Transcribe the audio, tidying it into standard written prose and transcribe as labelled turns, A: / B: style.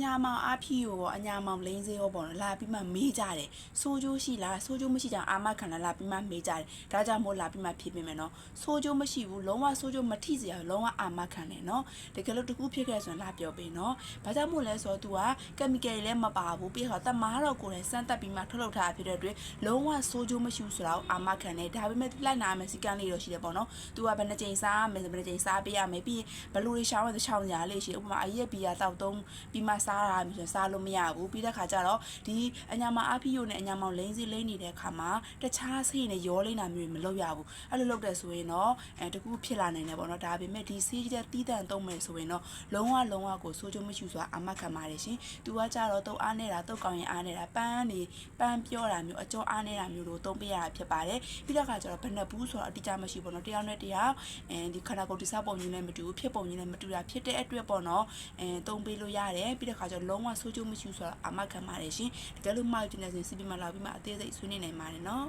A: ညာမောင်အဖီရောအညာမောင်လိန်စေရောပေါ့နော်လာပြီးမှမေးကြတယ်ဆိုးကျိုးရှိလားဆိုးကျိုးမရှိကြအာမခံလာပြီးမှမေးကြတယ်ဒါကြောင့်မို့လာပြီးမှဖြေပေးမယ်နော်ဆိုးကျိုးမရှိဘူးလုံးဝဆိုးကျိုးမထိစရာလုံးဝအာမခံတယ်နော်တကယ်လို့တကူဖြစ်ခဲ့ဆိုရင်လာပြောပေးနော်ဘာကြောင့်မို့လဲဆိုတော့ तू ကကက်မီကယ်လည်းမပါဘူးပြီးတော့တမားတော့ကိုယ်လည်းစမ်းတက်ပြီးမှထုတ်လုပ်ထားဖြစ်တဲ့အတွက်လုံးဝဆိုးကျိုးမရှိဘူးဆိုတာကိုအာမခံတယ်ဒါပေမဲ့လိုက်နာမယ်စီကန်းလေးတော့ရှိတယ်ပေါ့နော် तू ကဘယ်နှကြိမ်စားမယ်ဘယ်နှကြိမ်စားပေးရမယ်ပြီးဘလူတွေရှောင်းတဲ့ချောင်းညာလေးရှိဥပမာအရက်ဘီယာတောက်သုံးပြီးမှစားရမယ်ဆိုစားလို့မရဘူးပြီးတဲ့ခါကျတော့ဒီအညာမောင်အဖီယိုနဲ့အညာမောင်လိန်စီလိန်နေတဲ့ခါမှာတခြားဆေးနဲ့ရောလိန်တာမျိုးမလုပ်ရဘူးအဲ့လိုလုပ်တဲ့ဆိုရင်တော့တကူဖြစ်လာနိုင်တယ်ပေါ့နော်ဒါပေမဲ့ဒီဆေးတဲ့တီးတန့်သုံးမယ်ဆိုရင်တော့လုံးဝကိုဆိုးကျိုးမရှိဆိုတာအာမခံပါတယ်ရှင်သူကကြတော့တုတ်အားနေတာတုတ်ကောင်းရင်အားနေတာပန်းပြောတာမျိုးအကျော်အားနေတာမျိုးတို့သုံးပေးရတာဖြစ်ပါတယ်ပြီးတော့ခါကျတော့ဘယ်နှဘူးဆိုတော့အတိအကျမရှိပေါ့နော်တယောက်နဲ့တယောက်ဒီခန္ဓာကိုယ်တိစပုံကြီးနဲ့မတူဘူးဖြစ်ပုံကြီးနဲ့မတူတာဖြစ်တဲ့အတွက်ပေါ့နော်သုံးပေးလို့ရတယ်ပြီးတော့ခါကျတော့လုံးဝဆိုးကျိုးမရှိဘူးဆိုတာအာမခံပါတယ်ရှင်တကယ်လို့မှားကျင်နေစဉ်စီးပြီးမှလာပြီးမှအသေးစိတ်ဆွေးနွေးနိုင်ပါတယ်နော်